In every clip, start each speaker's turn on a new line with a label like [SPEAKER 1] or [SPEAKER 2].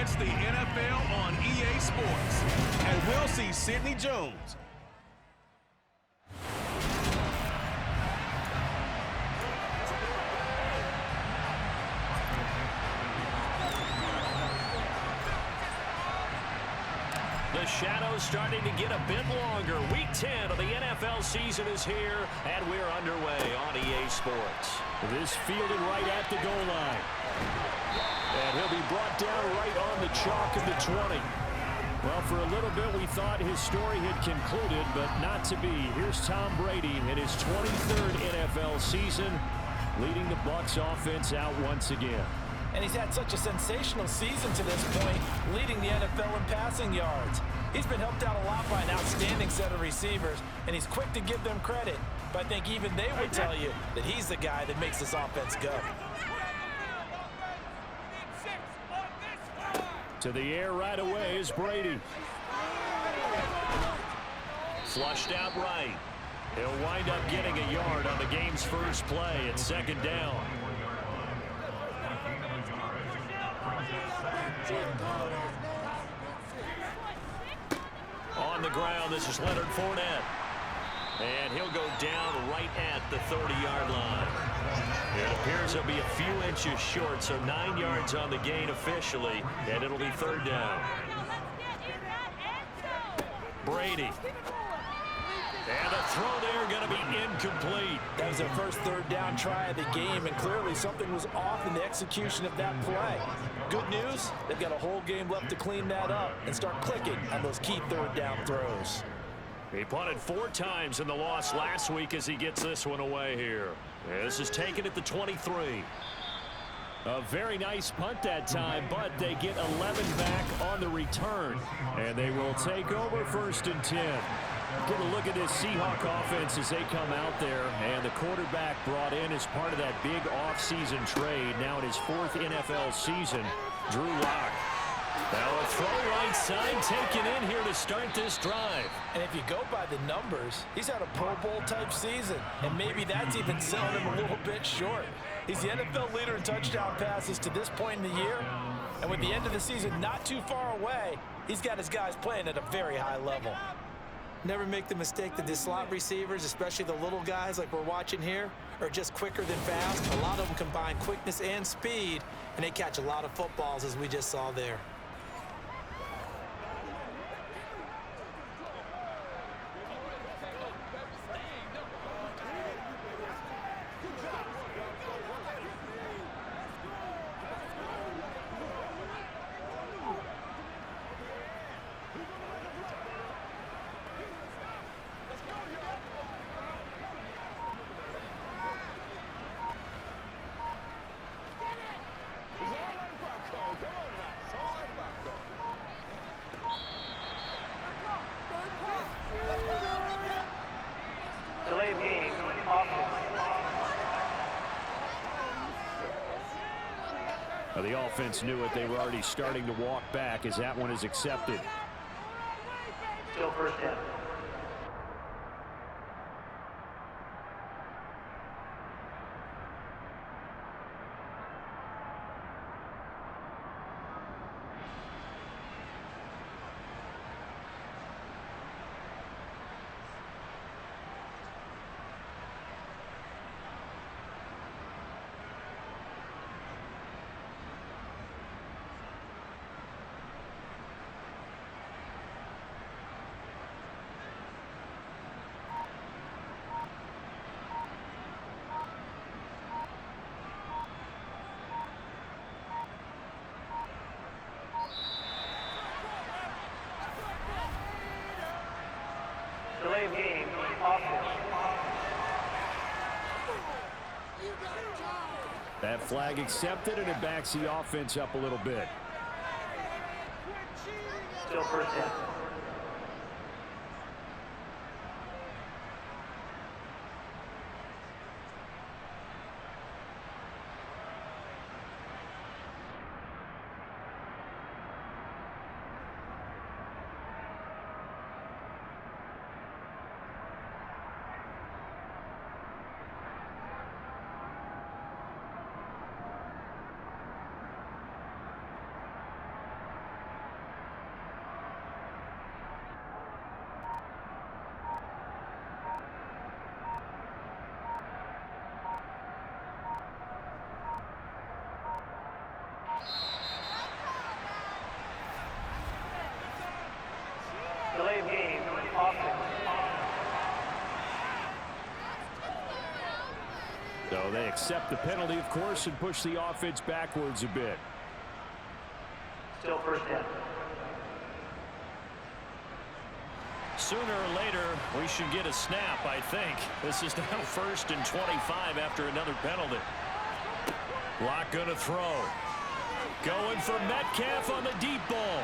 [SPEAKER 1] It's the NFL on EA Sports. And we'll see Sidney Jones.
[SPEAKER 2] The shadow's starting to get a bit longer. Week 10 of the NFL season is here, and we're underway on EA Sports.
[SPEAKER 3] This fielded right at the goal line. And he'll be brought down right on the chalk of the 20. Well, for a little bit, we thought his story had concluded, but not to be. Here's Tom Brady in his 23rd NFL season, leading the Bucs offense out once again.
[SPEAKER 4] And he's had such a sensational season to this point, leading the NFL in passing yards. He's been helped out a lot by an outstanding set of receivers, and he's quick to give them credit. But I think even they would tell you that he's the guy that makes this offense go.
[SPEAKER 3] To the air right away is Brady.
[SPEAKER 2] Flushed out right. He'll wind up getting a yard on the game's first play at second down. On the ground, this is Leonard Fournette. And he'll go down right at the 30-yard line. It appears he'll be a few inches short, so 9 yards on the gain officially, and it'll be third down. Brady. And the throw there going to be incomplete.
[SPEAKER 4] That was their first third down try of the game, and clearly something was off in the execution of that play. Good news, they've got a whole game left to clean that up and start clicking on those key third down throws.
[SPEAKER 2] He punted 4 times in the loss last week as he gets this one away here. This is taken at the 23.
[SPEAKER 3] A very nice punt that time, but they get 11 back on the return. And they will take over 1st and 10. Get a look at this Seahawk offense as they come out there. And the quarterback brought in as part of that big offseason trade. Now in his 4th NFL season, Drew Lock. Now a throw right side taken in here to start this drive.
[SPEAKER 4] And if you go by the numbers, he's had a Pro Bowl type season. And maybe that's even selling him a little bit short. He's the NFL leader in touchdown passes to this point in the year. And with the end of the season not too far away, he's got his guys playing at a very high level. Never make the mistake that the slot receivers, especially the little guys like we're watching here, are just quicker than fast. A lot of them combine quickness and speed, and they catch a lot of footballs as we just saw there.
[SPEAKER 3] The offense knew it. They were already starting to walk back as that one is accepted.
[SPEAKER 5] Still first down. Delay of game, offense.
[SPEAKER 3] That flag accepted, and it backs the offense up a little bit.
[SPEAKER 5] Still first down. offense.
[SPEAKER 3] So they accept the penalty, of course, and push the offense backwards a bit.
[SPEAKER 5] Still first down.
[SPEAKER 2] Sooner or later, we should get a snap, I think. This is now 1st and 25 after another penalty. Lock gonna throw. Going for Metcalf on the deep ball.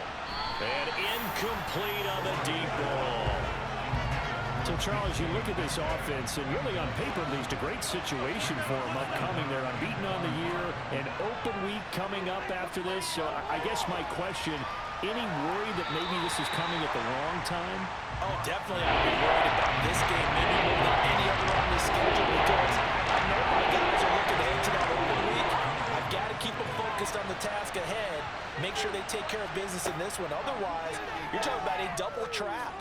[SPEAKER 2] And incomplete on the deep ball.
[SPEAKER 3] So, Charles, you look at this offense, and really on paper, leads to great situation for them upcoming. They're unbeaten on the year, an open week coming up after this. So I guess my question, any worry that maybe this is coming at the wrong time?
[SPEAKER 4] Oh, definitely I'd be worried about this game, maybe more than any other on this schedule, because I know my guys are looking ahead to that open week. I've got to keep them focused on the task ahead, make sure they take care of business in this one. Otherwise, you're talking about a double trap.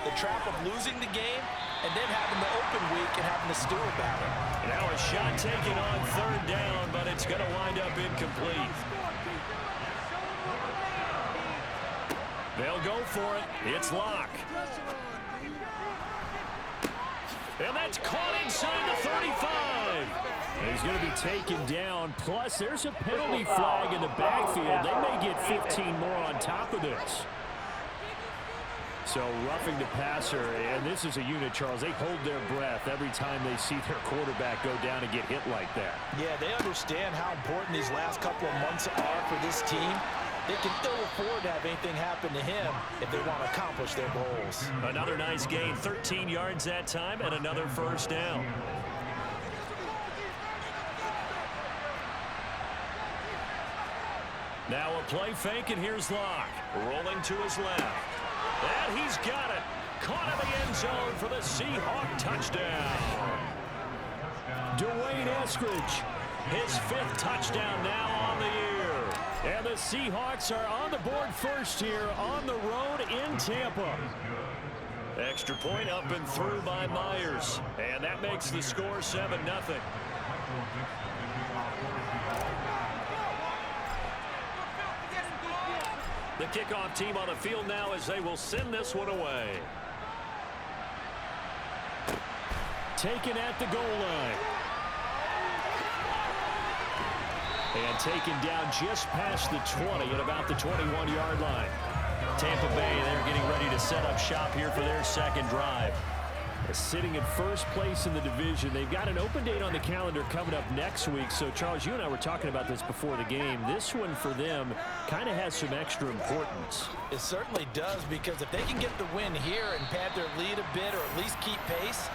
[SPEAKER 4] The trap of losing the game and then having the open week and having to stew about it.
[SPEAKER 2] Now a shot taken on 3rd down, but it's going to wind up incomplete. They'll go for it. It's Locke. And that's caught inside the 35.
[SPEAKER 3] He's going to be taken down. Plus, there's a penalty flag in the backfield. They may get 15 more on top of this. So roughing the passer, and this is a unit, Charles. They hold their breath every time they see their quarterback go down and get hit like that.
[SPEAKER 4] Yeah, they understand how important these last couple of months are for this team. They can ill afford to have anything happen to him if they want to accomplish their goals.
[SPEAKER 2] Another nice gain, 13 yards that time, and another 1st down. Now a play fake, and here's Locke. Rolling to his left. And he's got it. Caught in the end zone for the Seahawk touchdown.
[SPEAKER 3] Dwayne Eskridge.
[SPEAKER 2] His 5th touchdown now on the year.
[SPEAKER 3] And the Seahawks are on the board first here on the road in Tampa.
[SPEAKER 2] Extra point up and through by Myers. And that makes the score 7-0. The kickoff team on the field now as they will send this one away.
[SPEAKER 3] Taken at the goal line. And taken down just past the 20 at about the 21-yard line. Tampa Bay, they're getting ready to set up shop here for their 2nd drive. Sitting in 1st place in the division. They've got an open date on the calendar coming up next week. So, Charles, you and I were talking about this before the game. This one for them kind of has some extra importance.
[SPEAKER 4] It certainly does, because if they can get the win here and pad their lead a bit or at least keep pace,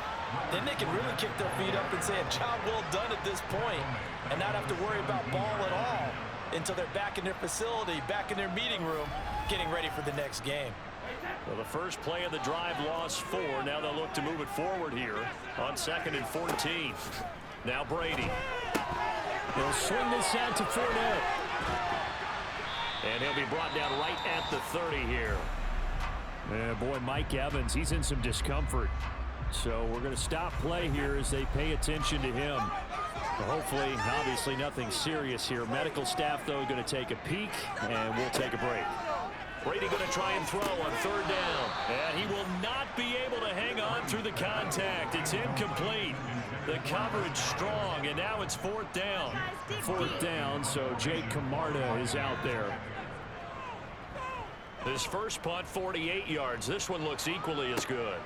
[SPEAKER 4] then they can really kick their feet up and say a job well done at this point and not have to worry about ball at all until they're back in their facility, back in their meeting room, getting ready for the next game.
[SPEAKER 2] Well, the first play of the drive lost 4. Now they'll look to move it forward here on 2nd and 14. Now Brady.
[SPEAKER 3] They'll swing this out to Fournette.
[SPEAKER 2] And he'll be brought down right at the 30 here.
[SPEAKER 3] Boy, Mike Evans, he's in some discomfort. So we're going to stop play here as they pay attention to him. Hopefully, obviously, nothing serious here. Medical staff, though, going to take a peek, and we'll take a break.
[SPEAKER 2] Brady going to try and throw on 3rd down. And he will not be able to hang on through the contact. It's incomplete. The coverage strong, and now it's 4th down.
[SPEAKER 3] 4th down, so Jake Camarda is out there.
[SPEAKER 2] His first punt, 48 yards. This one looks equally as good.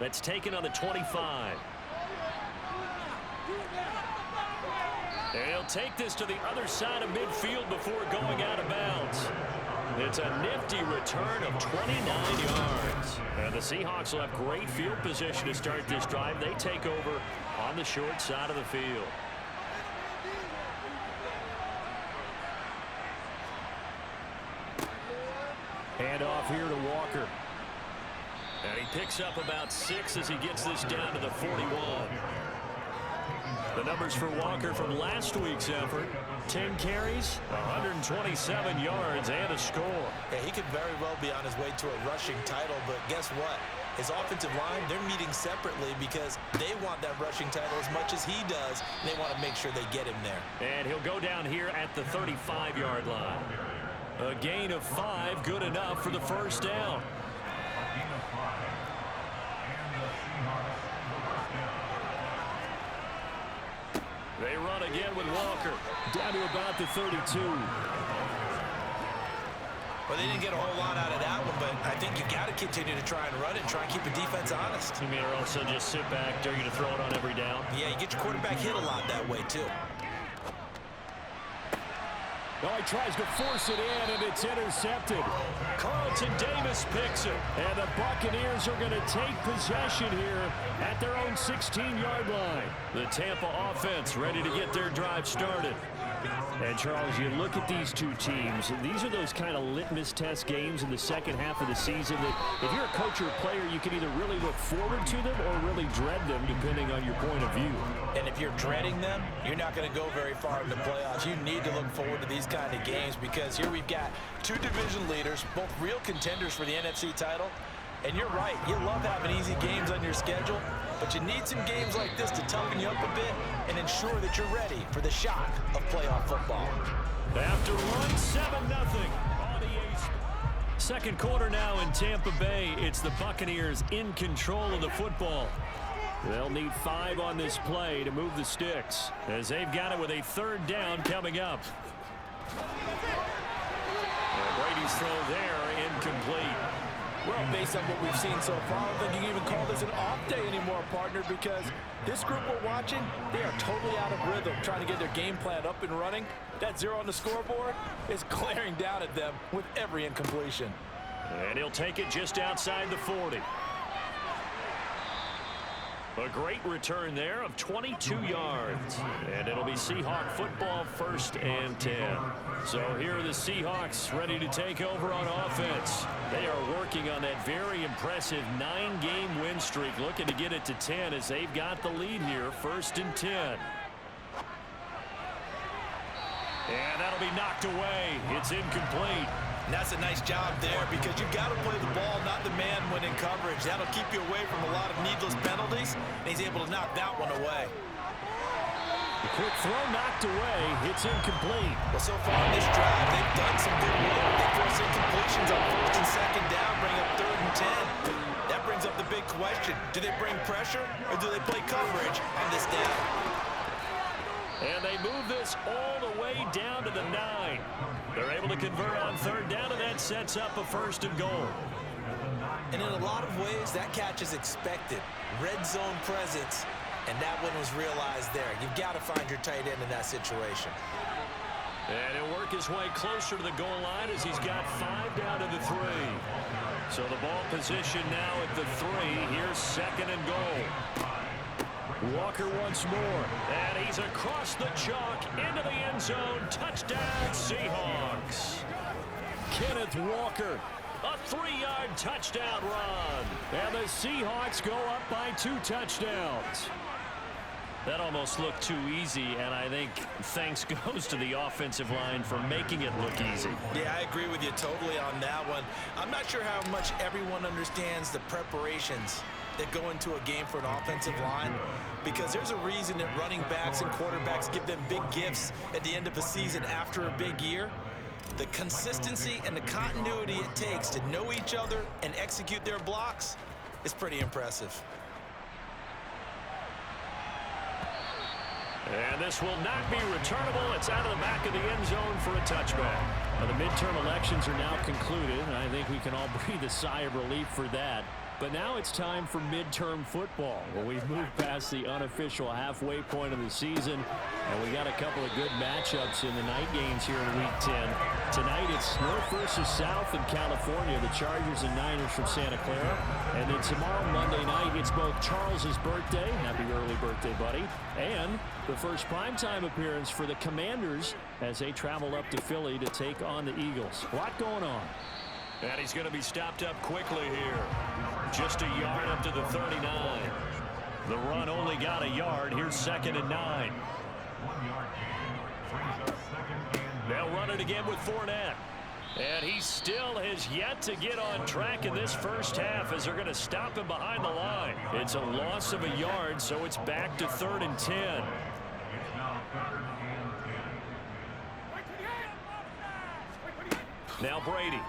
[SPEAKER 2] That's taken on the 25. And he'll take this to the other side of midfield before going out of bounds. It's a nifty return of 29 yards. And the Seahawks will have great field position to start this drive. They take over on the short side of the field.
[SPEAKER 3] Hand off here to Walker.
[SPEAKER 2] And he picks up about 6 as he gets this down to the 41. The numbers for Walker from last week's effort: 10 carries, 127 yards, and a score.
[SPEAKER 4] Yeah, he could very well be on his way to a rushing title, but guess what? His offensive line, they're meeting separately because they want that rushing title as much as he does, and they want to make sure they get him there.
[SPEAKER 2] And he'll go down here at the 35-yard line. A gain of 5, good enough for the first down.
[SPEAKER 3] They run again with Walker. Down to about the 32.
[SPEAKER 4] Well, they didn't get a whole lot out of that one, but I think you got to continue to try and run it and try and keep the defense honest.
[SPEAKER 2] You mean, or also just sit back, dare you to throw it on every down?
[SPEAKER 4] Yeah, you get your quarterback hit a lot that way, too.
[SPEAKER 3] Oh, he tries to force it in, and it's intercepted.
[SPEAKER 2] Carlton Davis picks it.
[SPEAKER 3] And the Buccaneers are going to take possession here at their own 16-yard line.
[SPEAKER 2] The Tampa offense ready to get their drive started.
[SPEAKER 3] And, Charles, you look at these two teams, these are those kind of litmus test games in the second half of the season that if you're a coach or a player, you can either really look forward to them or really dread them, depending on your point of view.
[SPEAKER 4] And if you're dreading them, you're not going to go very far in the playoffs. You need to look forward to these kind of games because here we've got two division leaders, both real contenders for the NFC title. And you're right, you love having easy games on your schedule, but you need some games like this to toughen you up a bit and ensure that you're ready for the shock of playoff football.
[SPEAKER 2] After one, 7-0 on EA. Second quarter now in Tampa Bay. It's the Buccaneers in control of the football.
[SPEAKER 3] They'll need 5 on this play to move the sticks,
[SPEAKER 2] as they've got it with a third down coming up. And Brady's throw there incomplete.
[SPEAKER 4] Well, based on what we've seen so far, I don't think you can even call this an off day anymore, partner, because this group we're watching, they are totally out of rhythm, trying to get their game plan up and running. That 0 on the scoreboard is glaring down at them with every incompletion.
[SPEAKER 2] And he'll take it just outside the 40. A great return there of 22 yards. And it'll be Seahawk football, 1st and 10. So here are the Seahawks ready to take over on offense. They are working on that very impressive 9-game win streak, looking to get it to 10 as they've got the lead here, 1st and 10. And that'll be knocked away. It's incomplete.
[SPEAKER 4] And that's a nice job there because you've got to play the ball, not the man when in coverage. That'll keep you away from a lot of needless penalties, and he's able to knock that one away.
[SPEAKER 3] The quick throw knocked away. It's incomplete.
[SPEAKER 4] Well, so far in this drive, they've done some good work. They force incompletions on 1st and 2nd down, bring up 3rd and 10. That brings up the big question. Do they bring pressure, or do they play coverage on this down?
[SPEAKER 2] And they move this all the way down to the 9. They're able to convert on 3rd down, and that sets up a 1st and goal.
[SPEAKER 4] And in a lot of ways, that catch is expected. Red zone presence, and that one was realized there. You've got to find your tight end in that situation.
[SPEAKER 2] And he'll work his way closer to the goal line as he's got 5 down to the 3. So the ball position now at the 3. Here's 2nd and goal.
[SPEAKER 3] Walker once more.
[SPEAKER 2] And he's across the chalk into the end zone. Touchdown, Seahawks.
[SPEAKER 3] Kenneth Walker.
[SPEAKER 2] A 3-yard touchdown run.
[SPEAKER 3] And the Seahawks go up by 2 touchdowns.
[SPEAKER 2] That almost looked too easy, and I think thanks goes to the offensive line for making it look easy.
[SPEAKER 4] Yeah, I agree with you totally on that one. I'm not sure how much everyone understands the preparations that go into a game for an offensive line, because there's a reason that running backs and quarterbacks give them big gifts at the end of a season after a big year. The consistency and the continuity it takes to know each other and execute their blocks is pretty impressive.
[SPEAKER 2] And this will not be returnable. It's out of the back of the end zone for a touchback.
[SPEAKER 3] Well, the midterm elections are now concluded, and I think we can all breathe a sigh of relief for that. But now it's time for midterm football. Well, we've moved past the unofficial halfway point of the season, and we got a couple of good matchups in the night games here in Week 10. Tonight it's North versus South in California, the Chargers and Niners from Santa Clara. And then tomorrow, Monday night, it's both Charles's birthday, happy early birthday, buddy, and the first primetime appearance for the Commanders as they travel up to Philly to take on the Eagles. A lot going on.
[SPEAKER 2] And he's going to be stopped up quickly here. Just a yard up to the 39. The run only got a yard. Here's 2nd and 9. They'll run it again with Fournette. And he still has yet to get on track in this first half as they're going to stop him behind the line. It's a loss of a yard, so it's back to 3rd and 10. Now Brady.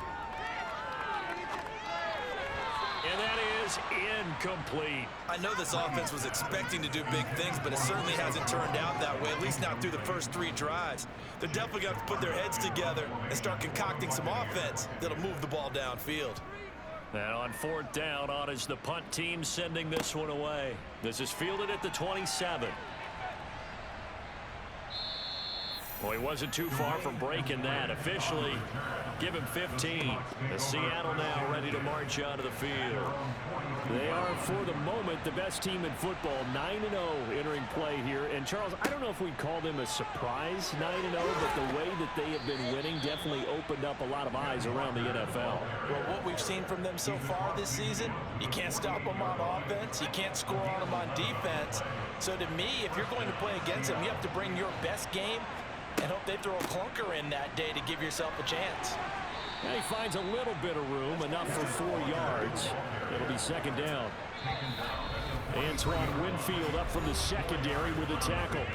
[SPEAKER 2] And that is incomplete.
[SPEAKER 4] I know this offense was expecting to do big things, but it certainly hasn't turned out that way, at least not through the first 3 drives. They're definitely going to have to put their heads together and start concocting some offense that'll move the ball downfield.
[SPEAKER 2] And on 4th down, on is the punt team sending this one away. This is fielded at the 27. Well, he wasn't too far from breaking that. Officially, give him 15. The Seattle now ready to march out of the field.
[SPEAKER 3] They are, for the moment, the best team in football, 9-0 entering play here. And, Charles, I don't know if we'd call them a surprise 9-0, but the way that they have been winning definitely opened up a lot of eyes around the NFL.
[SPEAKER 4] Well, what we've seen from them so far this season, you can't stop them on offense. You can't score on them on defense. So, to me, if you're going to play against them, you have to bring your best game and hope they throw a clunker in that day to give yourself a chance.
[SPEAKER 3] And he finds a little bit of room, enough for 4 yards. It'll be 2nd down. Antoine Winfield up from the secondary with a tackle.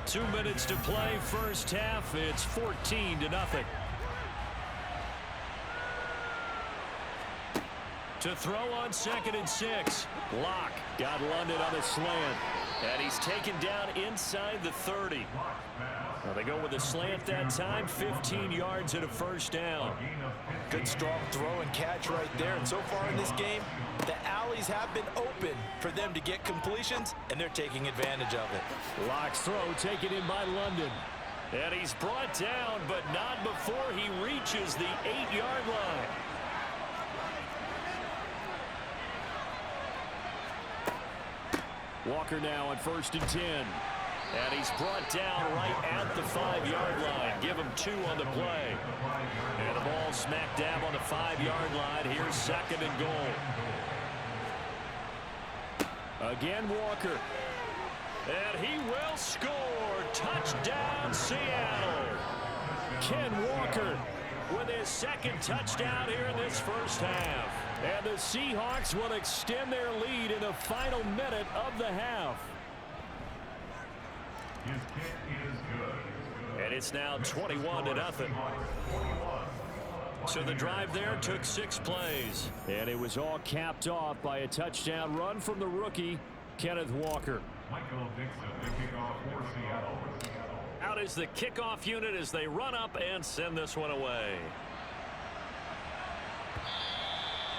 [SPEAKER 2] 2 minutes to play, first half. It's 14-0. To throw on 2nd and 6. Locke
[SPEAKER 3] got London on a slant.
[SPEAKER 2] And he's taken down inside the 30. Well, they go with a slant that time, 15 yards and a first down.
[SPEAKER 4] Good strong throw and catch right there. And so far in this game, the alleys have been open for them to get completions, and they're taking advantage of it.
[SPEAKER 3] Locke's throw taken in by London.
[SPEAKER 2] And he's brought down, but not before he reaches the 8-yard line.
[SPEAKER 3] Walker now on 1st and 10.
[SPEAKER 2] And he's brought down right at the 5-yard line. Give him 2 on the play. And the ball smack dab on the 5-yard line. Here's 2nd and goal.
[SPEAKER 3] Again, Walker.
[SPEAKER 2] And he will score. Touchdown, Seattle.
[SPEAKER 3] Ken Walker
[SPEAKER 2] with his 2nd touchdown here in this first half.
[SPEAKER 3] And the Seahawks will extend their lead in the final minute of the half.
[SPEAKER 2] And it's now 21-0. So the drive there took 6 plays.
[SPEAKER 3] And it was all capped off by a touchdown run from the rookie, Kenneth Walker.
[SPEAKER 2] Out is the kickoff unit as they run up and send this one away.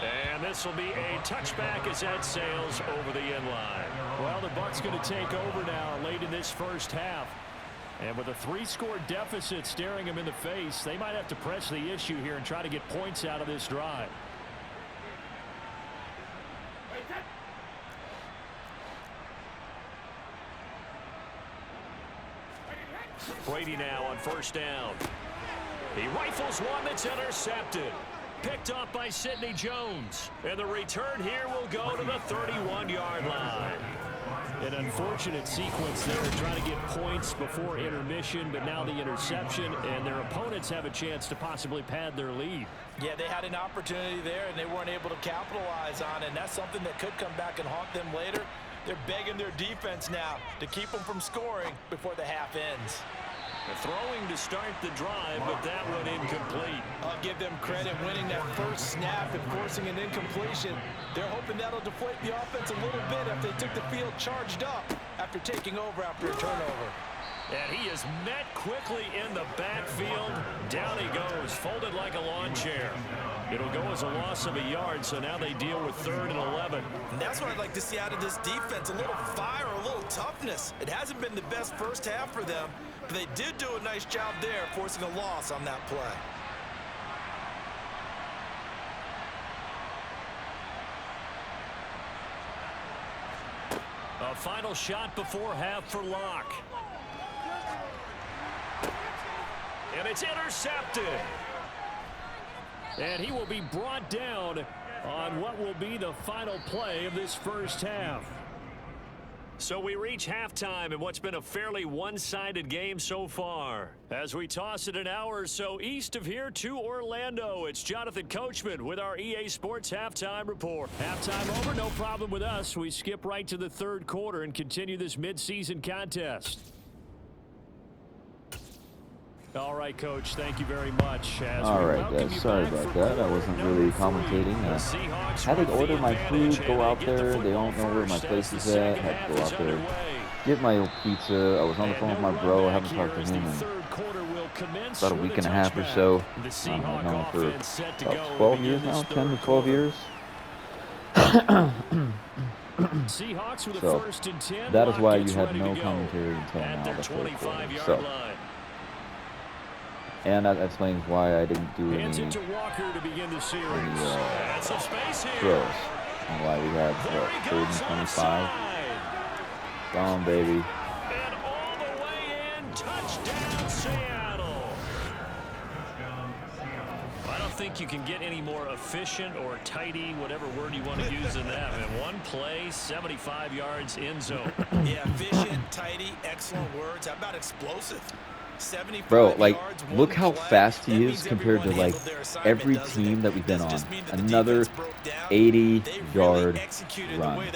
[SPEAKER 2] And this will be a touchback as that sails over the end line.
[SPEAKER 3] Well, the Bucs going to take over now late in this first half. And with a 3-score deficit staring them in the face, they might have to press the issue here and try to get points out of this drive.
[SPEAKER 2] Brady now on 1st down. He rifles one that's intercepted. Picked off by Sidney Jones. And the return here will go to the 31-yard line.
[SPEAKER 3] An unfortunate sequence there, trying to get points before intermission, but now the interception, and their opponents have a chance to possibly pad their lead.
[SPEAKER 4] Yeah, they had an opportunity there, and they weren't able to capitalize on it, and that's something that could come back and haunt them later. They're begging their defense now to keep them from scoring before the half ends.
[SPEAKER 2] Throwing to start the drive, but that one incomplete.
[SPEAKER 4] I'll give them credit winning that first snap and forcing an incompletion. They're hoping that'll deflate the offense a little bit if they took the field charged up after taking over after a turnover.
[SPEAKER 2] And he is met quickly in the backfield. Down he goes, folded like a lawn chair. It'll go as a loss of a yard, so now they deal with 3rd and 11.
[SPEAKER 4] And that's what I'd like to see out of this defense, a little fire, a little toughness. It hasn't been the best first half for them, but they did do a nice job there, forcing a loss on that play.
[SPEAKER 2] A final shot before half for Locke. And it's intercepted.
[SPEAKER 3] And he will be brought down on what will be the final play of this first half.
[SPEAKER 2] So we reach halftime in what's been a fairly one-sided game so far. As we toss it an hour or so east of here to Orlando, it's Jonathan Coachman with our EA Sports Halftime Report.
[SPEAKER 3] Halftime over, no problem with us. We skip right to the 3rd quarter and continue this midseason contest. All right, Coach. Thank you very much.
[SPEAKER 6] All right, guys. Sorry about that. I wasn't really commentating. Had to order my food, go out there. They don't know where my place is at. Had to go out there, get my old pizza. I was on the phone with my bro. I haven't talked to him in about a week and a half or so. I've known him for about 12 years now, 10 to 12 years. So that is why you had no commentary until now, the third quarter. So, and that explains why I didn't do any throws, and why we had what, 3rd and 25. Gone, baby.
[SPEAKER 2] And all the way in, touchdown, Seattle. I don't think you can get any more efficient or tidy, whatever word you want to use in that. In one play, 75 yards in zone.
[SPEAKER 4] Yeah, efficient, tidy, excellent words. How about explosive?
[SPEAKER 6] Bro, like, look how fast he is compared to, like, every team that we've been on. Another 80-yard run.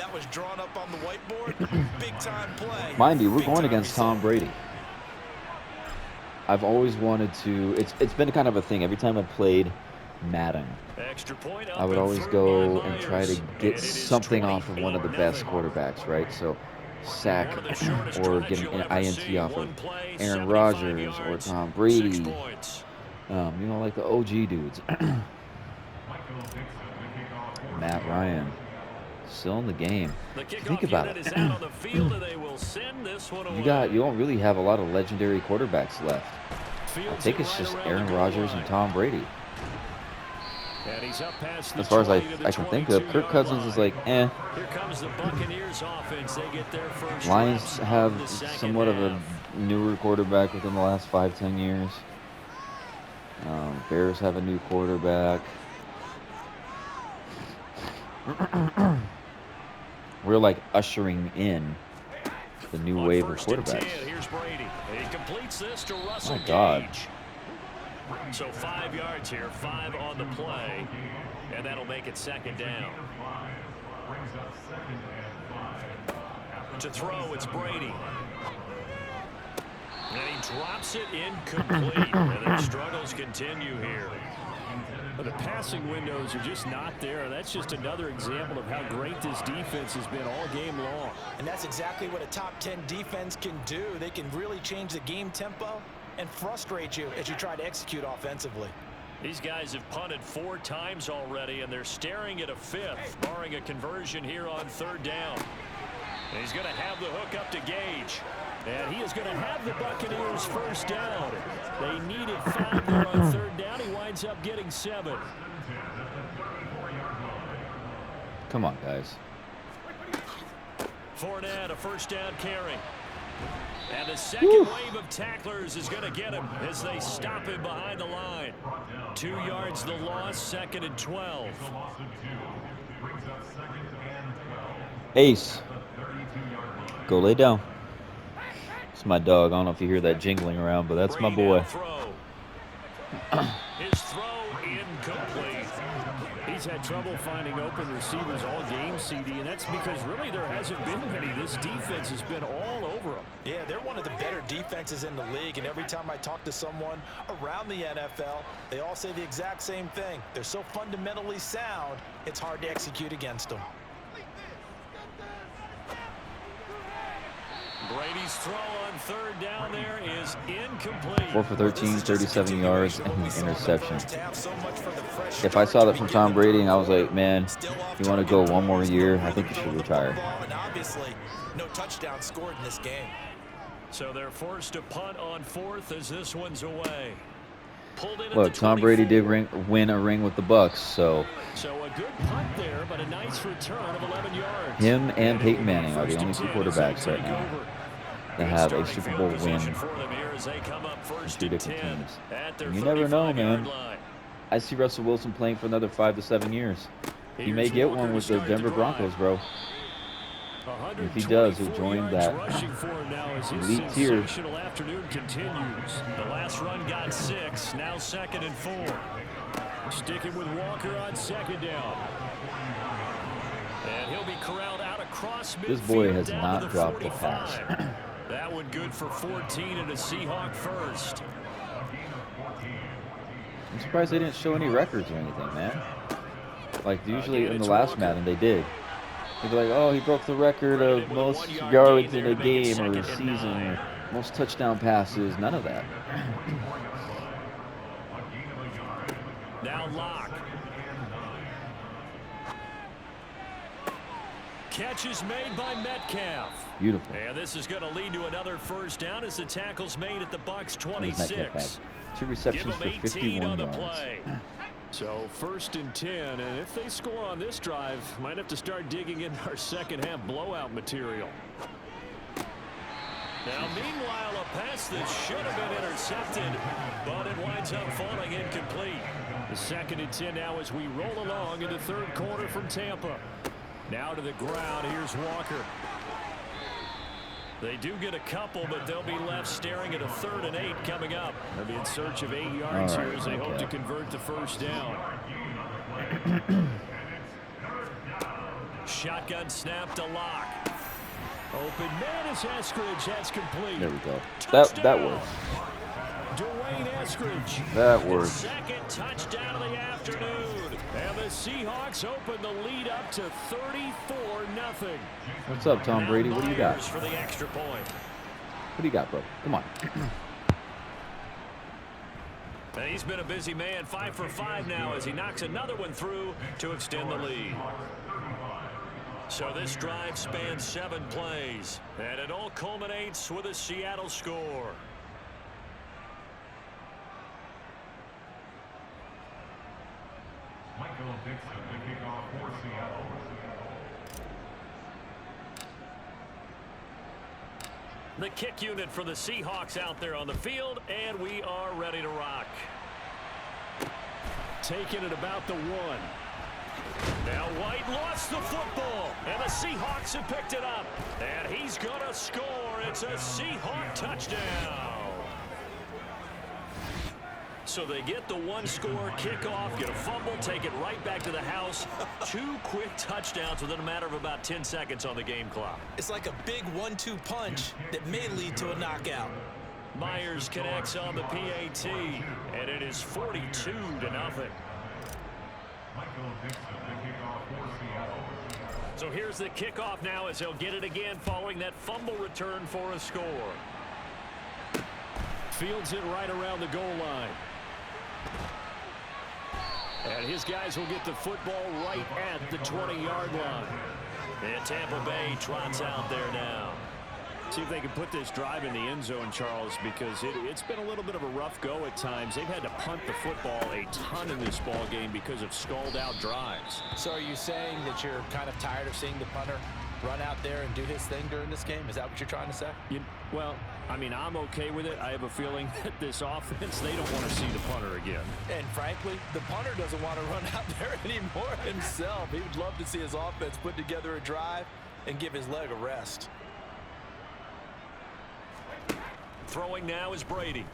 [SPEAKER 6] Mind you, we're going against Tom Brady. I've always wanted to... It's been kind of a thing. Every time I've played Madden, I would always go and try to get something off of one of the best quarterbacks, right? So... sack or get an INT off of Aaron Rodgers or Tom Brady, you know, like the OG dudes. Matt Ryan, still in the game. Think about it. You don't really have a lot of legendary quarterbacks left. I think it's just Aaron Rodgers and Tom Brady. As far as I can think of, Kirk Cousins is like, eh. Lions have somewhat of a newer quarterback within the last 5-10 years. Bears have a new quarterback. We're like ushering in the new wave of quarterbacks. Oh, my God.
[SPEAKER 2] So 5 yards here, 5 on the play, and that'll make it 2nd down. To throw, it's Brady. And he drops it incomplete, and their struggles continue here.
[SPEAKER 3] But the passing windows are just not there. That's just another example of how great this defense has been all game long.
[SPEAKER 4] And that's exactly what a top 10 defense can do. They can really change the game tempo and frustrate you as you try to execute offensively.
[SPEAKER 2] These guys have punted 4 times already, and they're staring at a 5th, barring a conversion here on 3rd down. And he's going to have the hook up to Gage.
[SPEAKER 3] And he is going to have the Buccaneers 1st down. They needed 5 there on 3rd down. He winds up getting 7.
[SPEAKER 6] Come on, guys.
[SPEAKER 2] Fournette, a 1st down carry. And the second wave of tacklers is going to get him as they stop him behind the line. 2 yards the loss, 2nd and 12.
[SPEAKER 6] Ace, go lay down. It's my dog. I don't know if you hear that jingling around, but that's my boy.
[SPEAKER 2] His throw incomplete.
[SPEAKER 3] He's had trouble finding open receivers all game, CD, and that's because really there hasn't been many. This defense has been all over them.
[SPEAKER 4] Yeah, they're one of the better defenses in the league, and every time I talk to someone around the NFL, they all say the exact same thing. They're so fundamentally sound, it's hard to execute against them.
[SPEAKER 2] Brady's throw on 3rd down there is incomplete.
[SPEAKER 6] 4 for 13, 37 yards, and an interception. If I saw that from Tom Brady and I was like, man, you want to go one more year, I think you should retire.
[SPEAKER 4] Obviously, no touchdown scored in this game.
[SPEAKER 2] So they're forced to punt on 4th as this one's away.
[SPEAKER 6] Look, Tom Brady did win a ring with the Bucks, so
[SPEAKER 3] a good punt there, but a nice return of 11 yards.
[SPEAKER 6] Him and Peyton Manning are the only 2 quarterbacks right now that have a Super Bowl win in 2 different teams. And you never know, man. I see Russell Wilson playing for another 5 to 7 years. He may get one with the Denver Broncos, bro. If he does, he'll join that elite tier.
[SPEAKER 2] Afternoon continues. The last run got 6, now 2nd and 4.
[SPEAKER 3] Sticking with Walker on 2nd down.
[SPEAKER 2] And he'll be corralled out across midfield.
[SPEAKER 6] This boy has not dropped a pass.
[SPEAKER 2] That one good for 14 and a Seahawk 1st.
[SPEAKER 6] surprised they didn't show any records or anything, man. Like, usually in the last Madden, they did. They'd be like, oh, he broke the record of most yards in a game or a season, or most touchdown passes. None of that.
[SPEAKER 3] Now Locke. Catch is made by Metcalf.
[SPEAKER 6] Beautiful.
[SPEAKER 3] And this is going to lead to another first down as the tackle's made at the Bucs 26.
[SPEAKER 6] 2 receptions for 51 yards.
[SPEAKER 3] So 1st and 10, and if they score on this drive, might have to start digging in our second half blowout material. Now, meanwhile, a pass that should have been intercepted, but it winds up falling incomplete. The 2nd and 10 now as we roll along in the 3rd quarter from Tampa. Now to the ground. Here's Walker. They do get a couple, but they'll be left staring at a 3rd and 8 coming up. They'll be in search of 8 yards here as they hope to convert the first down. Shotgun snap to Locke. Open man is Eskridge. That's complete.
[SPEAKER 6] There we go. That works.
[SPEAKER 3] Dwayne Eskridge.
[SPEAKER 6] That works.
[SPEAKER 3] Second touchdown of the afternoon. And the Seahawks open the lead up to 34-0.
[SPEAKER 6] What's up, Tom Brady? What do you got?
[SPEAKER 3] For the extra point.
[SPEAKER 6] What do you got, bro? Come on.
[SPEAKER 3] And he's been a busy man. 5 for 5 now as he knocks another one through to extend the lead. So this drive spans 7 plays, and it all culminates with a Seattle score. The kick unit for the Seahawks out there on the field, and we are ready to rock. Taking it about the 1. Now White lost the football, and the Seahawks have picked it up. And he's going to score. It's a Seahawk touchdown. So they get the 1-score kickoff, get a fumble, take it right back to the house. 2 quick touchdowns within a matter of about 10 seconds on the game clock.
[SPEAKER 4] It's like a big 1-2 punch that may lead to a knockout.
[SPEAKER 3] Myers connects on the PAT, and it is 42-0. So here's the kickoff now as they'll get it again following that fumble return for a score. Fields it right around the goal line. And his guys will get the football right at the 20-yard line. And Tampa Bay trots out there now. See if they can put this drive in the end zone, Charles, because it's been a little bit of a rough go at times. They've had to punt the football a ton in this ball game because of stalled-out drives.
[SPEAKER 4] So are you saying that you're kind of tired of seeing the punter run out there and do his thing during this game? Is that what you're trying to say?
[SPEAKER 3] Well, I mean, I'm okay with it. I have a feeling that this offense, they don't want to see the punter again.
[SPEAKER 4] And frankly, the punter doesn't want to run out there anymore himself. He would love to see his offense put together a drive and give his leg a rest.
[SPEAKER 3] Throwing now is Brady.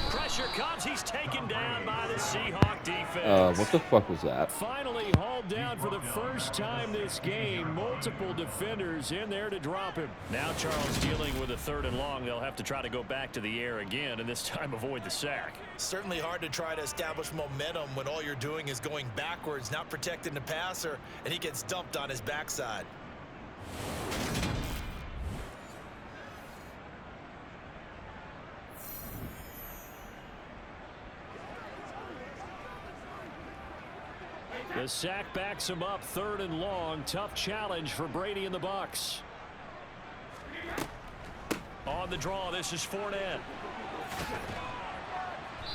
[SPEAKER 3] Pressure comes. He's taken down by the Seahawk defense.
[SPEAKER 6] What the fuck was that?
[SPEAKER 3] Finally hauled down for the first time this game. Multiple defenders in there to drop him. Now Charles dealing with a 3rd and long. They'll have to try to go back to the air again, and this time avoid the sack.
[SPEAKER 4] Certainly hard to try to establish momentum when all you're doing is going backwards, not protecting the passer, and he gets dumped on his backside.
[SPEAKER 3] The sack backs him up, 3rd and long. Tough challenge for Brady and the Bucs. On the draw, this is Fournette.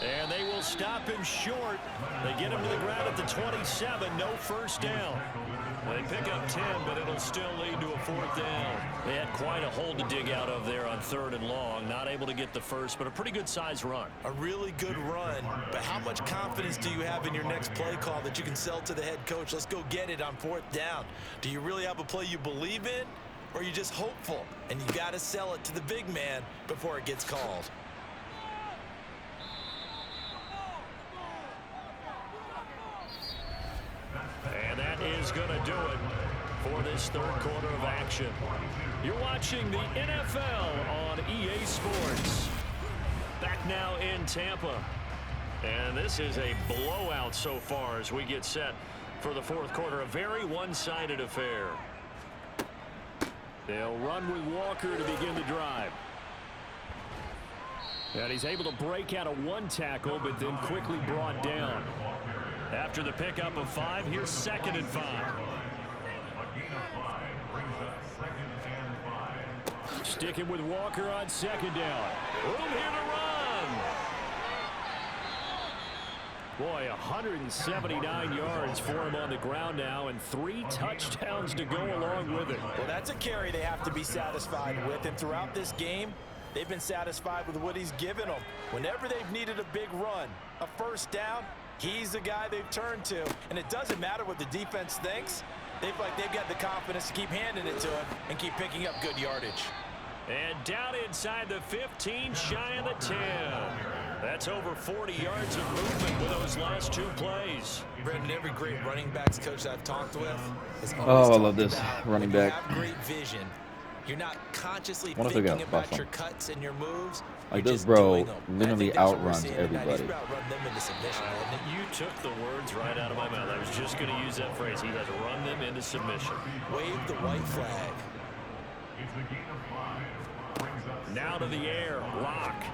[SPEAKER 3] And they will stop him short. They get him to the ground at the 27. No first down. They pick up 10, but it'll still lead to a 4th down. They had quite a hole to dig out of there on 3rd and long. Not able to get the first, but a pretty good size run.
[SPEAKER 4] A really good run, but how much confidence do you have in your next play call that you can sell to the head coach? Let's go get it on 4th down. Do you really have a play you believe in, or are you just hopeful? And you got to sell it to the big man before it gets called.
[SPEAKER 3] And that is going to do it for this 3rd quarter of action. You're watching the NFL on EA Sports.
[SPEAKER 2] back now in Tampa. And this is a blowout so far as we get set for the fourth quarter. A very one-sided affair.
[SPEAKER 3] They'll run with Walker to begin the drive. And he's able to break out of one tackle, but then quickly brought down.
[SPEAKER 2] After the pickup of 5, here's 2nd and 5.
[SPEAKER 3] Sticking with Walker on 2nd down.
[SPEAKER 2] Room here to run.
[SPEAKER 3] Boy, 179 yards for him on the ground now, and 3 touchdowns to go along with it.
[SPEAKER 4] Well, that's a carry they have to be satisfied with, and throughout this game, they've been satisfied with what he's given them. Whenever they've needed a big run, a first down, he's the guy they've turned to. And it doesn't matter what the defense thinks. They've got the confidence to keep handing it to him and keep picking up good yardage.
[SPEAKER 2] And down inside the 15, shy of the 10. That's over 40 yards of movement with those last 2 plays.
[SPEAKER 4] Brendan, every great running backs coach I've talked with has
[SPEAKER 6] Oh,
[SPEAKER 4] always
[SPEAKER 6] I love
[SPEAKER 4] talked
[SPEAKER 6] this
[SPEAKER 4] about
[SPEAKER 6] running
[SPEAKER 4] when you
[SPEAKER 6] back.
[SPEAKER 4] have great vision. You're not consciously
[SPEAKER 6] What if they
[SPEAKER 4] thinking
[SPEAKER 6] got
[SPEAKER 4] about
[SPEAKER 6] Buffalo?
[SPEAKER 4] your cuts and your moves.
[SPEAKER 6] Like,
[SPEAKER 4] You're
[SPEAKER 6] this
[SPEAKER 4] just
[SPEAKER 6] bro
[SPEAKER 4] doing them. And I
[SPEAKER 6] literally
[SPEAKER 4] think that's what we're
[SPEAKER 6] outruns
[SPEAKER 4] seeing tonight. He's
[SPEAKER 6] everybody.
[SPEAKER 4] about run them into submission, hasn't he?
[SPEAKER 2] You took the words right out of my mouth. I was just going to use that phrase. He has run them into submission.
[SPEAKER 4] Wave the white flag.
[SPEAKER 3] Now to the air, Lock.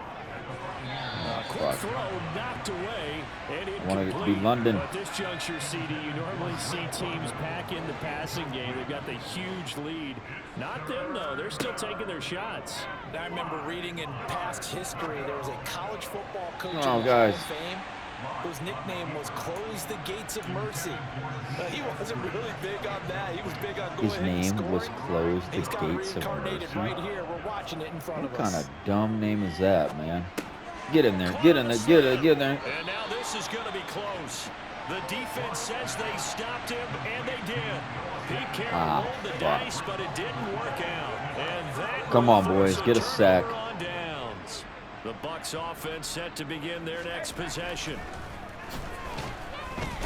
[SPEAKER 3] Quick throw knocked away, and
[SPEAKER 6] I want it to be London.
[SPEAKER 3] At this juncture, CD, you normally see teams pack in the passing game. They've got the huge lead. Not them, though. They're still taking their shots.
[SPEAKER 4] I remember reading in past history, there was a college football coach in the Hall
[SPEAKER 6] guys.
[SPEAKER 4] of Fame whose nickname was Close the Gates of Mercy. He wasn't really big on that. He was big on going
[SPEAKER 6] His
[SPEAKER 4] ahead and
[SPEAKER 6] name
[SPEAKER 4] scoring.
[SPEAKER 6] was Close the
[SPEAKER 4] He's got
[SPEAKER 6] Gates of
[SPEAKER 4] reincarnated
[SPEAKER 6] Mercy.
[SPEAKER 4] right here. We're watching it in front
[SPEAKER 6] What
[SPEAKER 4] of
[SPEAKER 6] kind
[SPEAKER 4] us.
[SPEAKER 6] of dumb name is that, man? Get in there, get in there, get in there.
[SPEAKER 2] And now this is going to be close. The defense says they stopped him, and they did. Pete Carroll rolled the dice, but it didn't work out. And that
[SPEAKER 6] Come on, boys, get a sack.
[SPEAKER 2] on downs. The Bucs offense set to begin their next possession.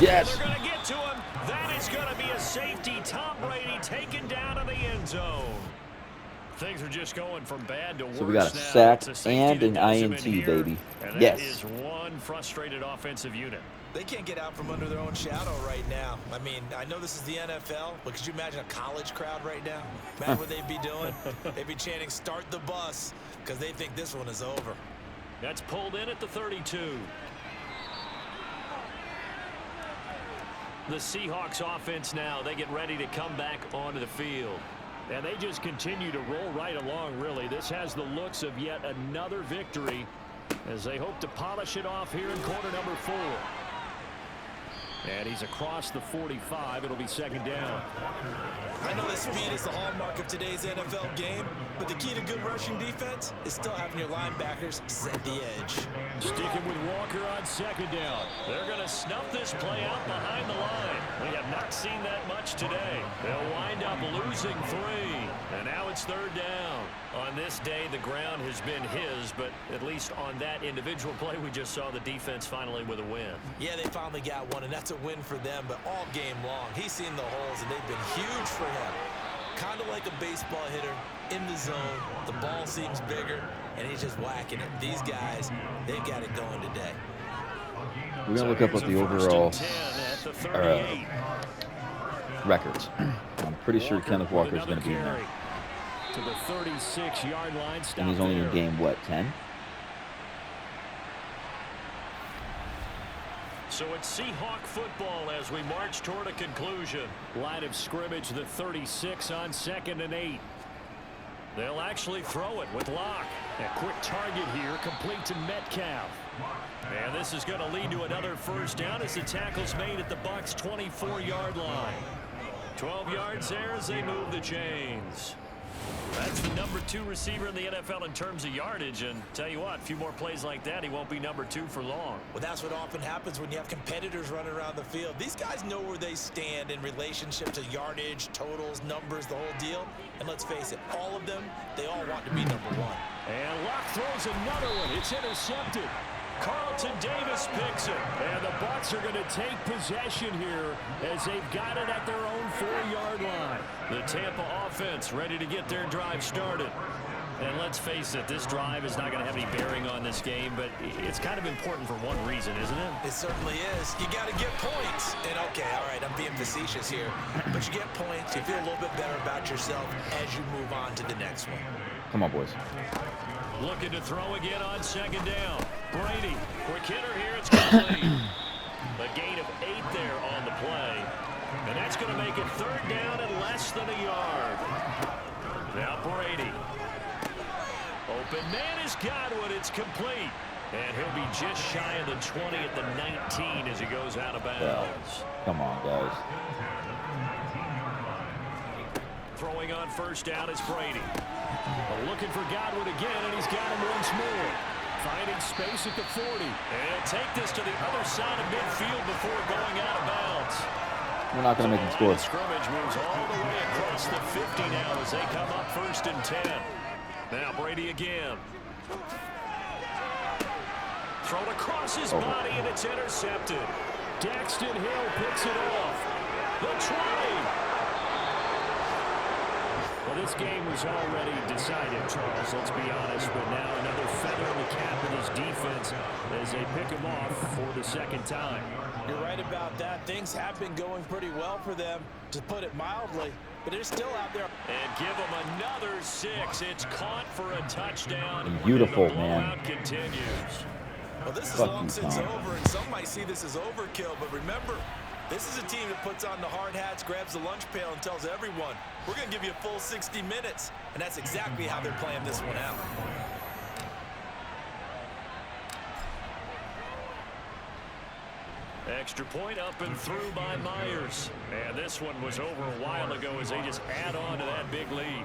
[SPEAKER 6] Yes.
[SPEAKER 2] They're going to get to him. That is going to be a safety. Tom Brady taken down in the end zone. Things are just going from bad to worse.
[SPEAKER 6] So we got a
[SPEAKER 2] now.
[SPEAKER 6] sack
[SPEAKER 2] It's a safety
[SPEAKER 6] and
[SPEAKER 2] that
[SPEAKER 6] an
[SPEAKER 2] does him in
[SPEAKER 6] INT,
[SPEAKER 2] here,
[SPEAKER 6] baby.
[SPEAKER 2] and that
[SPEAKER 6] Yes.
[SPEAKER 2] is one frustrated offensive unit.
[SPEAKER 4] They can't get out from under their own shadow right now. I mean, I know this is the NFL, but could you imagine a college crowd right now? Imagine what they'd be doing. They'd be chanting, "Start the bus," because they think this one is over.
[SPEAKER 2] That's pulled in at the 32. The Seahawks offense now, they get ready to come back onto the field.
[SPEAKER 3] And they just continue to roll right along, really. This has the looks of yet another victory as they hope to polish it off here in quarter number 4. And he's across the 45. It'll be 2nd down.
[SPEAKER 4] I know that speed is the hallmark of today's NFL game, but the key to good rushing defense is still having your linebackers set the edge.
[SPEAKER 3] Sticking with Walker on 2nd down.
[SPEAKER 2] They're going to snuff this play out behind the line. We have not seen that much today. They'll wind up losing 3. And now it's 3rd down. On this day, the ground has been his, but at least on that individual play, we just saw the defense finally with a win.
[SPEAKER 4] Yeah, they finally got one, and that's a win for them, but all game long, he's seen the holes, and they've been huge for him. Kind of like a baseball hitter in the zone. The ball seems bigger, and he's just whacking it. These guys, they've got it going today.
[SPEAKER 6] We're going to look up what the overall records. I'm pretty sure Kenneth Walker is going to be in there.
[SPEAKER 3] To the 36-yard line.
[SPEAKER 6] And he's only in game, what, 10?
[SPEAKER 2] So it's Seahawk football as we march toward a conclusion.
[SPEAKER 3] Line of scrimmage, the 36 on 2nd and 8.
[SPEAKER 2] They'll actually throw it with Lock.
[SPEAKER 3] A quick target here, complete to Metcalf.
[SPEAKER 2] And this is going to lead to another 1st down as the tackle's made at the Bucs' 24-yard line. 12 yards there as they move the chains. That's the number 2 receiver in the NFL in terms of yardage, and tell you what, a few more plays like that, he won't be number 2 for long.
[SPEAKER 4] Well, that's what often happens when you have competitors running around the field. These guys know where they stand in relationship to yardage, totals, numbers, the whole deal. And let's face it, all of them, they all want to be number 1.
[SPEAKER 3] And Lock throws another one. It's intercepted.
[SPEAKER 2] Carlton Davis picks it.
[SPEAKER 3] And the Bucs are going to take possession here as they've got it at their own 4-yard line.
[SPEAKER 2] The Tampa offense ready to get their drive started.
[SPEAKER 3] And let's face it, this drive is not going to have any bearing on this game, but it's kind of important for one reason, isn't it?
[SPEAKER 4] It certainly is. You got to get points. And, okay, all right, I'm being facetious here. But you get points, you feel a little bit better about yourself as you move on to the next one.
[SPEAKER 6] Come on, boys.
[SPEAKER 3] Looking to throw again on second down. Brady, quick hitter here. It's complete. A gain of 8 there on the play. And that's going to make it third down and less than a yard. Now Brady. Open man is Godwin. It's complete. And he'll be just shy of the 20 at the 19 as he goes out of bounds.
[SPEAKER 6] Yeah. Come on, guys.
[SPEAKER 3] Throwing on first down is Brady. Looking for Godwin again, and he's got him once more. Finding space at the 40. And he'll take this to the other side of midfield before going out of bounds.
[SPEAKER 6] We're not going to make him score.
[SPEAKER 3] The scrimmage moves all the way across the 50 now as they come up first and 10. Now Brady again. Thrown across his body, and it's intercepted. Daxton Hill picks it off. The try. Well, this game was already decided, Charles, let's be honest, but now another feather in the cap of this defense as they pick him off for the second time.
[SPEAKER 4] You're right about that. Things have been going pretty well for them, to put it mildly, but they're still out there.
[SPEAKER 3] And give them another 6. It's caught for a touchdown.
[SPEAKER 6] Beautiful,
[SPEAKER 3] the
[SPEAKER 6] man.
[SPEAKER 3] Continues.
[SPEAKER 4] Well, this is long since over, and some might see this as overkill, but remember, this is a team that puts on the hard hats, grabs the lunch pail, and tells everyone, we're going to give you a full 60 minutes. And that's exactly how they're playing this one out.
[SPEAKER 3] Extra point up and through by Myers. And this one was over a while ago as they just add on to that big lead.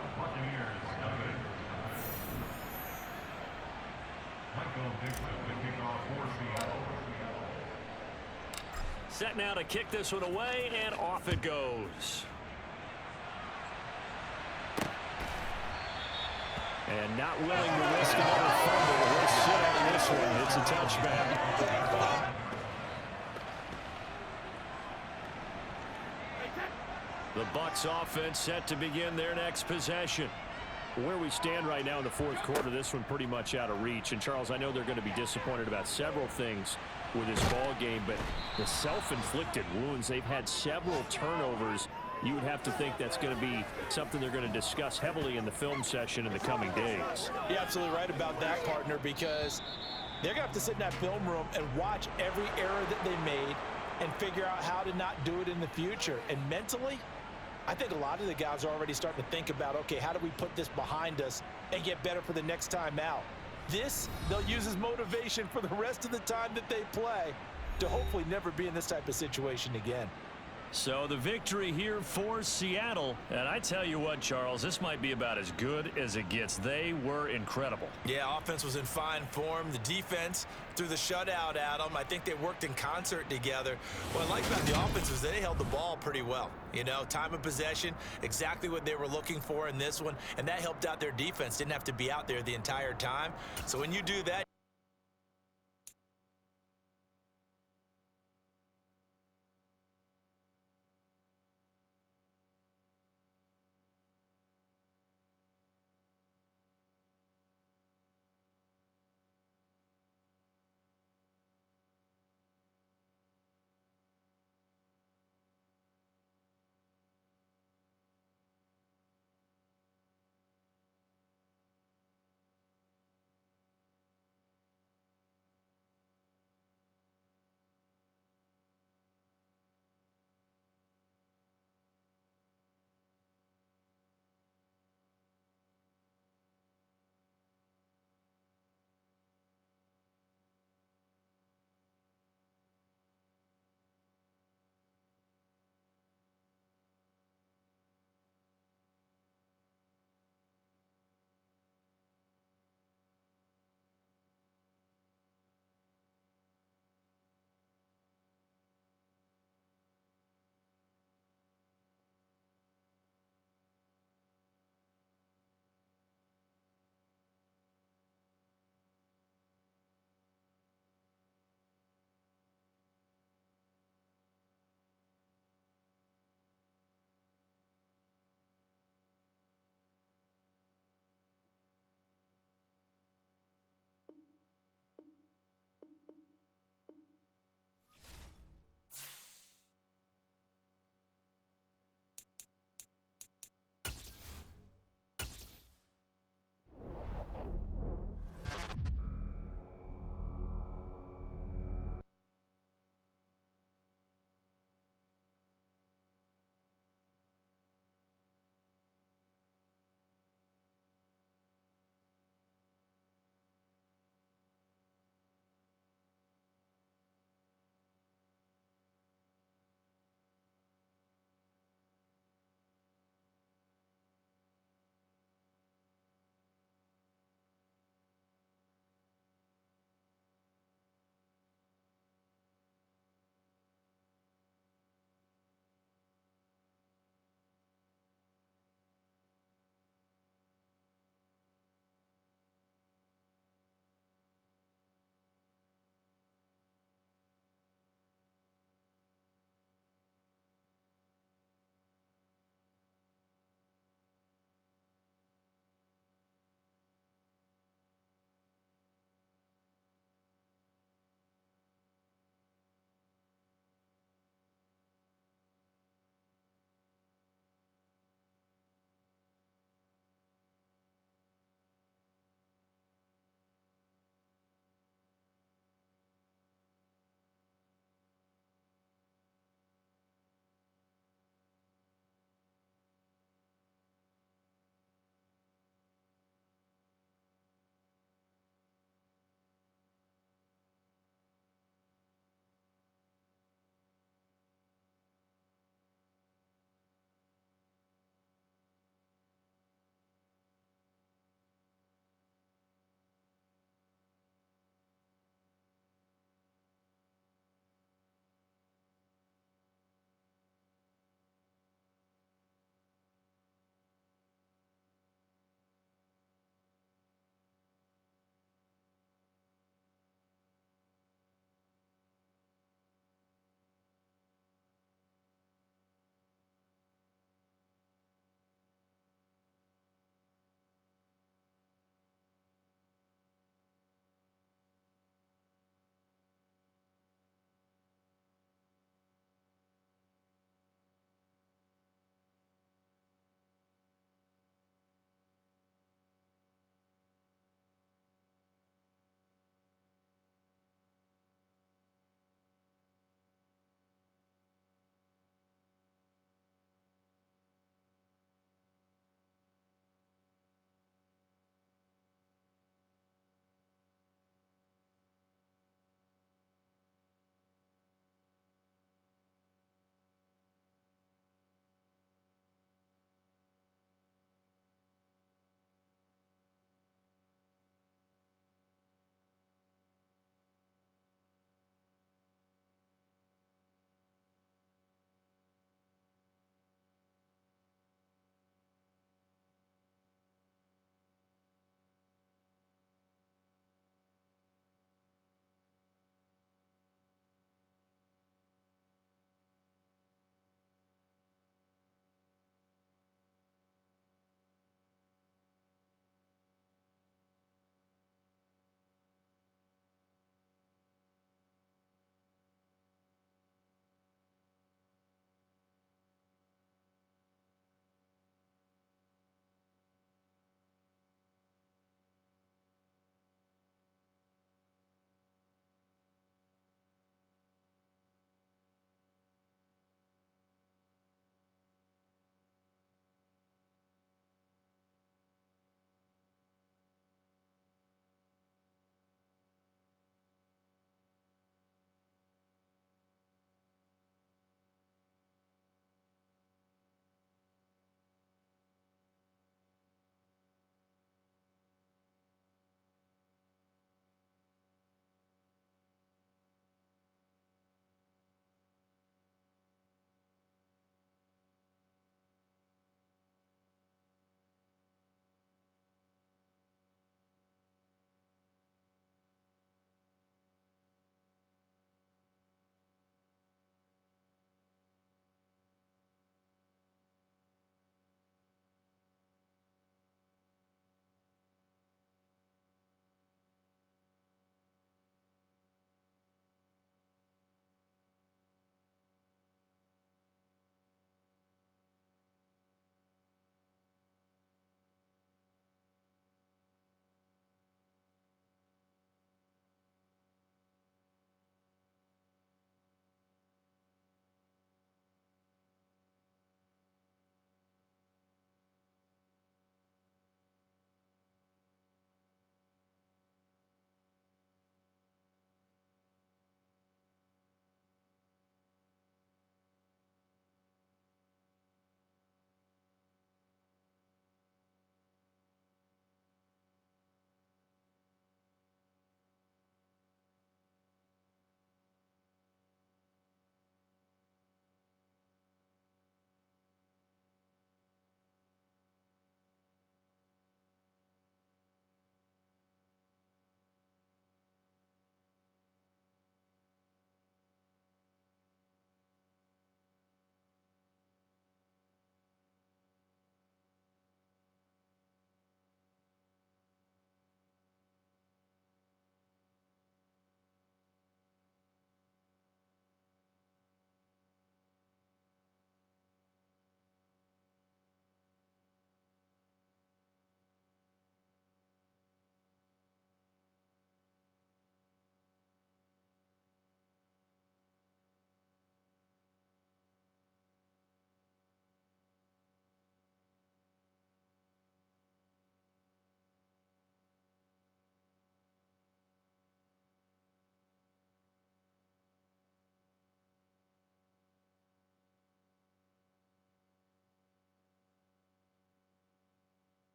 [SPEAKER 3] Set now to kick this one away, and off it goes. And not willing to risk another fumble. We'll sit on this one. It's a touchback. The Bucs offense set to begin their next possession. Where we stand right now in the fourth quarter, this one pretty much out of reach. And, Charles, I know they're going to be disappointed about several things with this ball game, but the self-inflicted wounds, they've had several turnovers. You would have to think that's going to be something they're going to discuss heavily in the film session in the coming days.
[SPEAKER 4] You're absolutely right about that, partner, because they're going to have to sit in that film room and watch every error that they made and figure out how to not do it in the future. And mentally, I think a lot of the guys are already starting to think about, okay, how do we put this behind us and get better for the next time out? This, they'll use as motivation for the rest of the time that they play to hopefully never be in this type of situation again.
[SPEAKER 3] So the victory here for Seattle. And I tell you what, Charles, this might be about as good as it gets. They were incredible.
[SPEAKER 4] Yeah, offense was in fine form. The defense threw the shutout at them. I think they worked in concert together. What I like about the offense was they held the ball pretty well. You know, time of possession, exactly what they were looking for in this one. And that helped out their defense. Didn't have to be out there the entire time. So when you do that,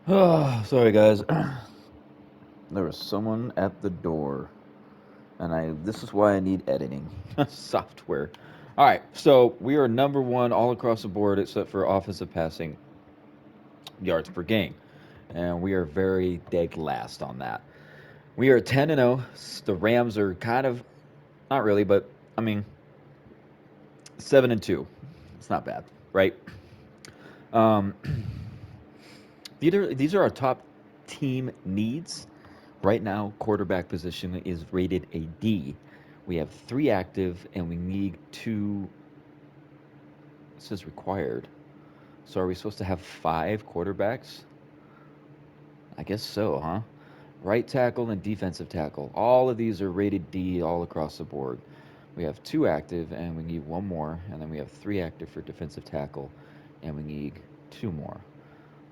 [SPEAKER 6] Oh, sorry, guys. There was someone at the door, and this is why I need editing software. All right, so we are number one all across the board except for offensive passing yards per game, and we are very dead last on that. We are 10-0. The Rams are kind of not really, but I mean 7-2. It's not bad, right? Um, these are our top team needs. Right now, quarterback position is rated a D. We have 3 active, and we need 2. It says required. So are we supposed to have 5 quarterbacks? I guess so, huh? Right tackle and defensive tackle. All of these are rated D all across the board. We have 2 active, and we need 1 more. And then we have 3 active for defensive tackle, and we need 2 more.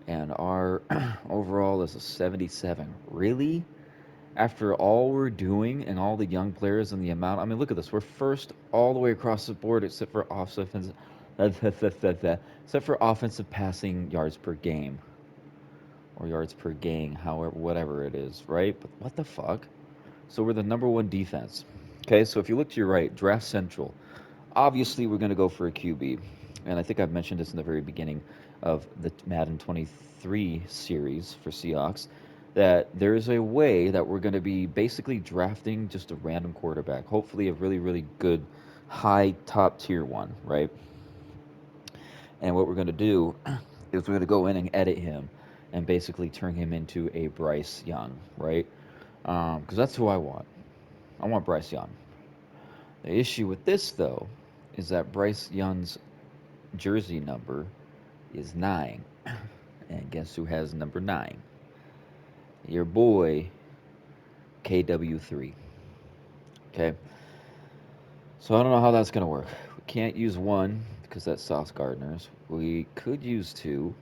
[SPEAKER 6] And our overall is a 77. Really? After all we're doing and all the young players and the amount, I mean, look at this. We're first all the way across the board except for offensive passing yards per game or yards per game, however, whatever it is, right? But what the fuck? So we're the number 1 defense. Okay, so if you look to your right, Draft Central. Obviously, we're going to go for a QB. And I think I've mentioned this in the very beginning of the Madden 23 series for Seahawks, that there's a way that we're going to be basically drafting just a random quarterback, hopefully a really, really good, high, top-tier one, right? And what we're going to do is we're going to go in and edit him and basically turn him into a Bryce Young, right? Because that's who I want. I want Bryce Young. The issue with this, though, is that Bryce Young's jersey number is 9. And guess who has number 9? Your boy, KW3. Okay? So I don't know how that's going to work. We can't use 1 because that's Sauce Gardner's. We could use 2.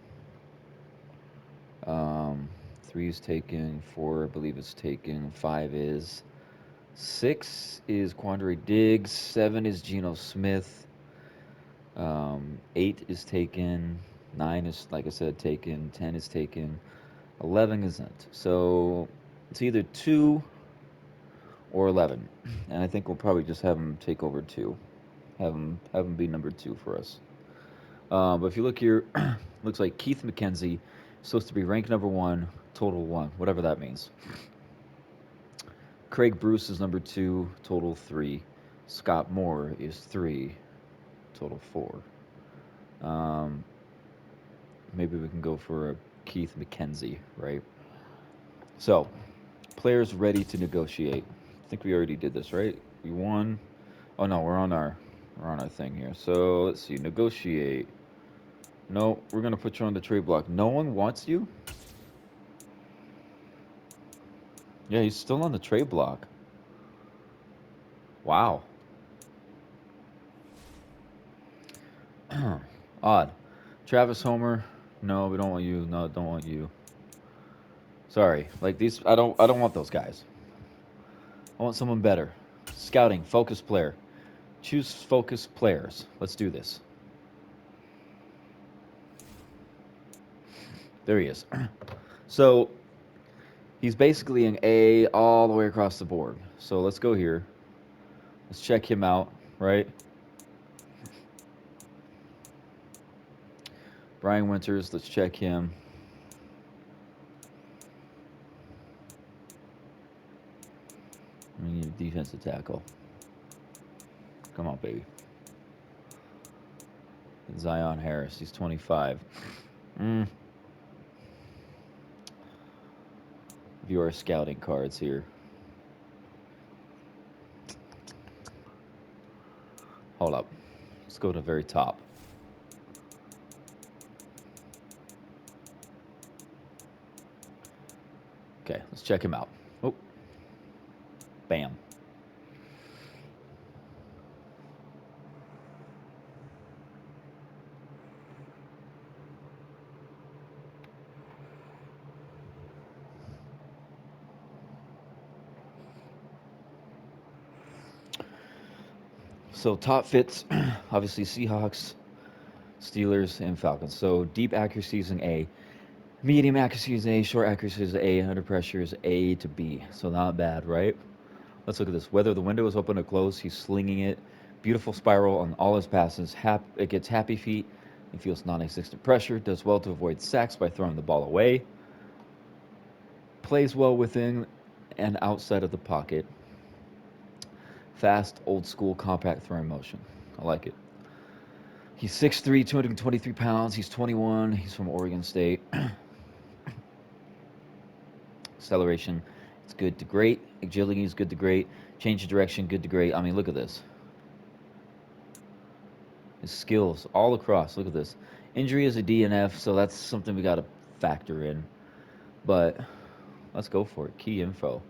[SPEAKER 6] 3 is taken. 4, I believe, is taken. 5 is. 6 is Quandre Diggs. 7 is Geno Smith. 8 is taken. 9 is, like I said, taken. 10 is taken. 11 isn't. So it's either 2 or 11. And I think we'll probably just have him take over 2. Have him be number 2 for us. But if you look here, looks like Keith McKenzie is supposed to be ranked number 1, total 1, whatever that means. Craig Bruce is number 2, total 3. Scott Moore is 3, total 4. Maybe we can go for a Keith McKenzie, right? So, players ready to negotiate. I think we already did this, right? We won. Oh no, we're on our thing here. So let's see, negotiate. No, we're gonna put you on the trade block. No one wants you? Yeah, he's still on the trade block. Wow. Odd. Travis Homer. No, we don't want you. No, don't want you. Sorry. Like these, I don't want those guys. I want someone better. Scouting, focus player. Choose focus players. Let's do this. There he is. So he's basically an A all the way across the board. So let's go here. Let's check him out, right? Brian Winters, let's check him. We need a defensive tackle. Come on, baby. Zion Harris, he's 25. View our scouting cards here. Hold up. Let's go to the very top. Okay, let's check him out. Oh. Bam. So top fits, obviously Seahawks, Steelers, and Falcons. So deep accuracy is an A. Medium accuracy is A, short accuracy is A, under pressure is A to B. So not bad, right? Let's look at this. Whether the window is open or closed, he's slinging it. Beautiful spiral on all his passes. It gets happy feet. He feels non-existent pressure. Does well to avoid sacks by throwing the ball away. Plays well within and outside of the pocket. Fast, old school, compact throwing motion. I like it. He's 6'3", 223 pounds. He's 21. He's from Oregon State. Acceleration, it's good to great. Agility is good to great. Change of direction, good to great. I mean, look at this. His skills all across. Look at this. Injury is a DNF, so that's something we got to factor in. But let's go for it. Key info.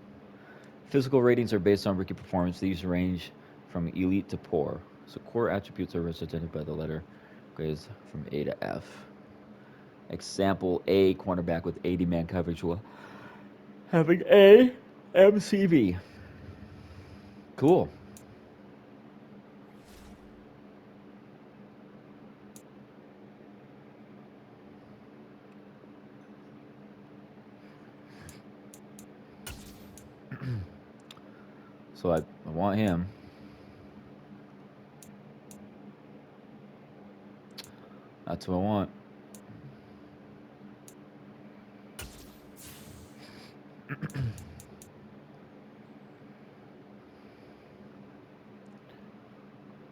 [SPEAKER 6] Physical ratings are based on rookie performance. These range from elite to poor. So core attributes are represented by the letter grades from A to F. Example A, cornerback with 80-man coverage will having A MCV. Cool. So I want him. That's what I want.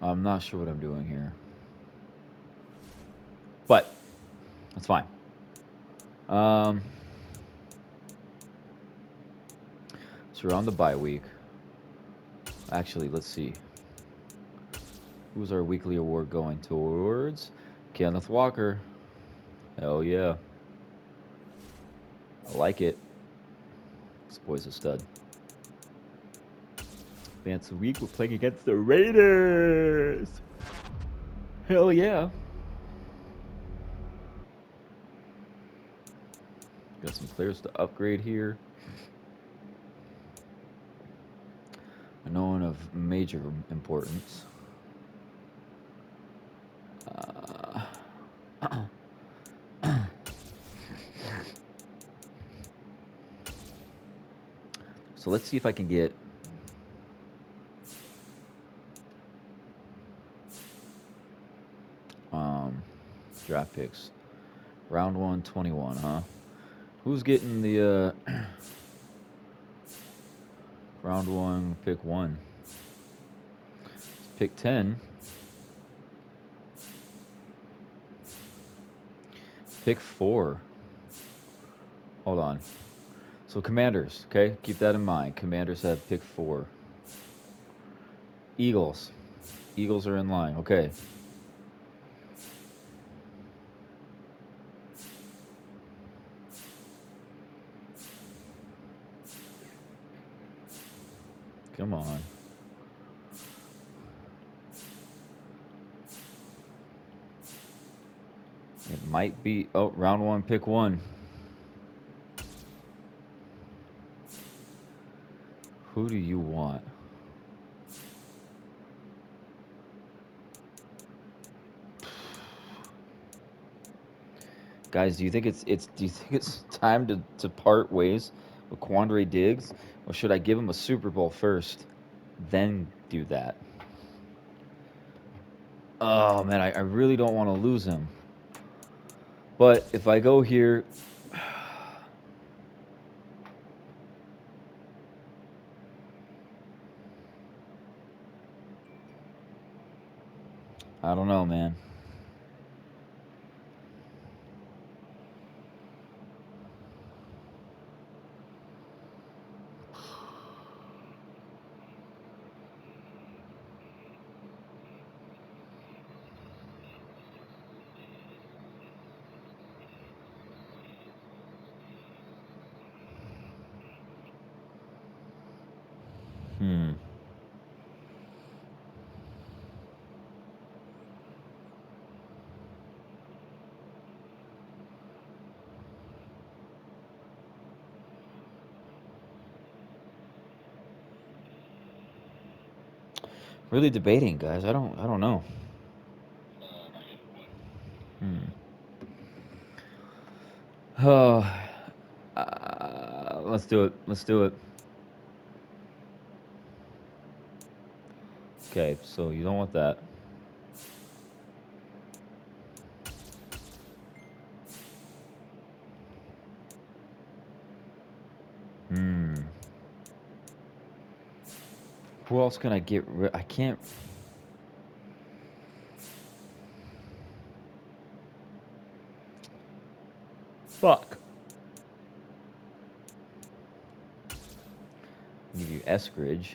[SPEAKER 6] I'm not sure what I'm doing here. But that's fine. So we're on the bye week. Actually, let's see. Who's our weekly award going towards? Kenneth Walker. Hell yeah. I like it. This boy's a stud. Advance of the week, we're playing against the Raiders. Hell yeah. Got some players to upgrade here. No one of major importance. So let's see if I can get draft picks. Round 1, 21, huh? Who's getting the round 1, pick 1? Pick 10. Pick 4. Hold on. So Commanders, okay? Keep that in mind. Commanders have pick 4. Eagles. Eagles are in line. Okay. Come on. It might be... Oh, round 1, pick 1. Who do you want? Guys, do you think it's time to part ways with Quandre Diggs? Or should I give him a Super Bowl first, then do that? Oh, man, I really don't want to lose him. But if I go here... I don't know, man. Really debating, guys. I don't know. Oh, let's do it. Let's do it. Okay, so you don't want that. Who else can I get rid? I can't. Fuck. I'll give you Eskridge.